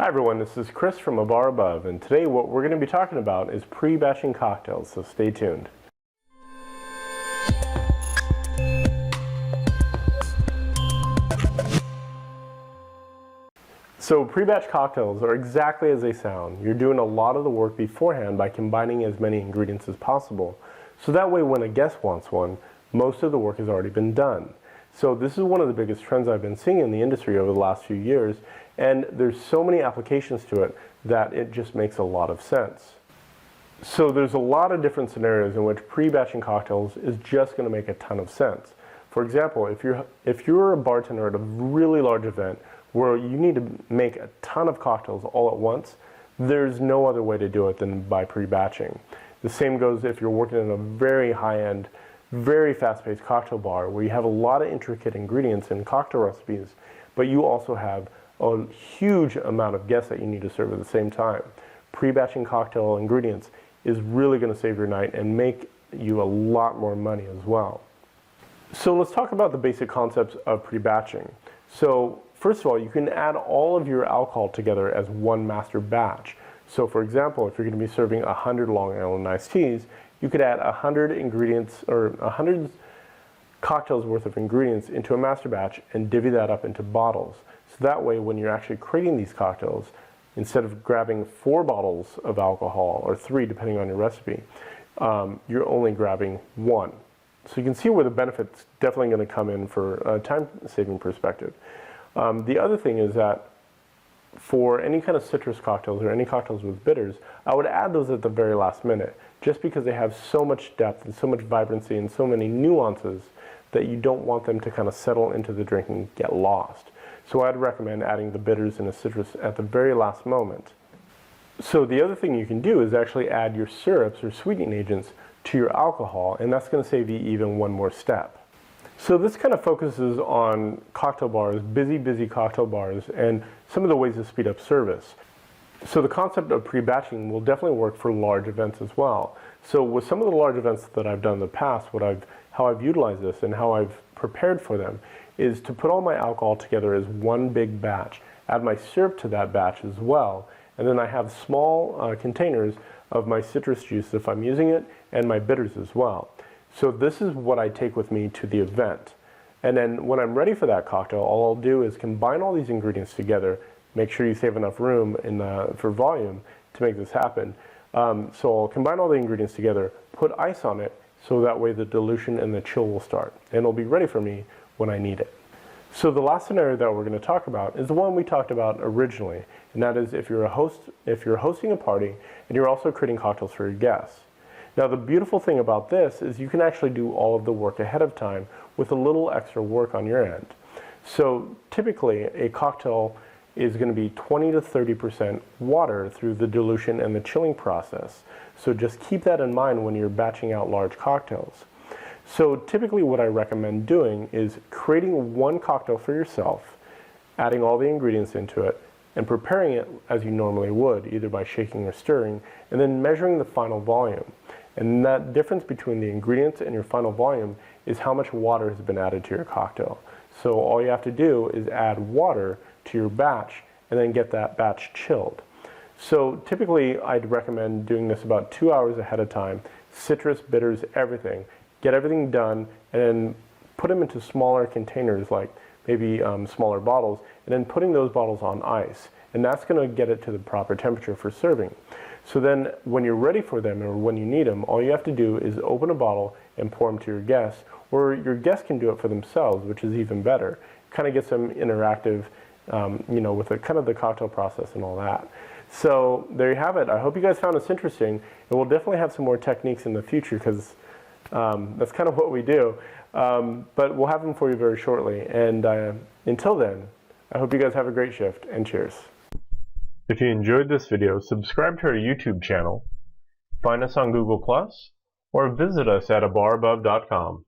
Hi everyone, this is Chris from A Bar Above, and today what we're going to be talking about is pre-batching cocktails, so stay tuned. So pre-batch cocktails are exactly as they sound. You're doing a lot of the work beforehand by combining as many ingredients as possible. So that way when a guest wants one, most of the work has already been done. So this is one of the biggest trends I've been seeing in the industry over the last few years, and there's so many applications to it that it just makes a lot of sense. So there's a lot of different scenarios in which pre-batching cocktails is just going to make a ton of sense. For example, if you're a bartender at a really large event where you need to make a ton of cocktails all at once, there's no other way to do it than by pre-batching. The same goes if you're working in a very high-end, very fast-paced cocktail bar where you have a lot of intricate ingredients in cocktail recipes, but you also have a huge amount of guests that you need to serve at the same time. Pre-batching cocktail ingredients is really going to save your night and make you a lot more money as well. So let's talk about the basic concepts of pre-batching. So first of all, you can add all of your alcohol together as one master batch. So for example, if you're going to be serving 100 Long Island iced teas, you could add 100 ingredients or 100 cocktails worth of ingredients into a master batch and divvy that up into bottles. So that way when you're actually creating these cocktails, instead of grabbing 4 bottles of alcohol or 3 depending on your recipe, you're only grabbing 1. So you can see where the benefit's definitely going to come in for a time-saving perspective. The other thing is that for any kind of citrus cocktails or any cocktails with bitters, I would add those at the very last minute, just because they have so much depth and so much vibrancy and so many nuances that you don't want them to kind of settle into the drink and get lost. So I'd recommend adding the bitters and the citrus at the very last moment. So the other thing you can do is actually add your syrups or sweetening agents to your alcohol, and that's going to save you even one more step. So this kind of focuses on cocktail bars, busy cocktail bars, and some of the ways to speed up service. So the concept of pre-batching will definitely work for large events as well. So with some of the large events that I've done in the past, how I've utilized this and how I've prepared for them is to put all my alcohol together as one big batch, add my syrup to that batch as well, and then I have small containers of my citrus juice if I'm using it, and my bitters as well. So this is what I take with me to the event. And then when I'm ready for that cocktail, all I'll do is combine all these ingredients together, make sure you save enough room for volume to make this happen. So I'll combine all the ingredients together, put ice on it, so that way the dilution and the chill will start. And it'll be ready for me when I need it. So the last scenario that we're going to talk about is the one we talked about originally, and that is if you're hosting a party and you're also creating cocktails for your guests. Now the beautiful thing about this is you can actually do all of the work ahead of time with a little extra work on your end. So typically a cocktail is going to be 20 to 30% water through the dilution and the chilling process. So just keep that in mind when you're batching out large cocktails. So typically what I recommend doing is creating one cocktail for yourself, adding all the ingredients into it, and preparing it as you normally would, either by shaking or stirring, and then measuring the final volume. And that difference between the ingredients and your final volume is how much water has been added to your cocktail. So all you have to do is add water to your batch and then get that batch chilled. So typically I'd recommend doing this about 2 hours ahead of time, citrus, bitters, everything. Get everything done and then put them into smaller containers, like maybe smaller bottles, and then putting those bottles on ice. And that's going to get it to the proper temperature for serving. So then when you're ready for them or when you need them, all you have to do is open a bottle and pour them to your guests, or your guests can do it for themselves, which is even better. Kind of gets them interactive, with kind of the cocktail process and all that. So there you have it. I hope you guys found this interesting, and we'll definitely have some more techniques in the future because that's kind of what we do. But we'll have them for you very shortly. And until then, I hope you guys have a great shift, and cheers. If you enjoyed this video, subscribe to our YouTube channel, find us on Google+, or visit us at abarabove.com.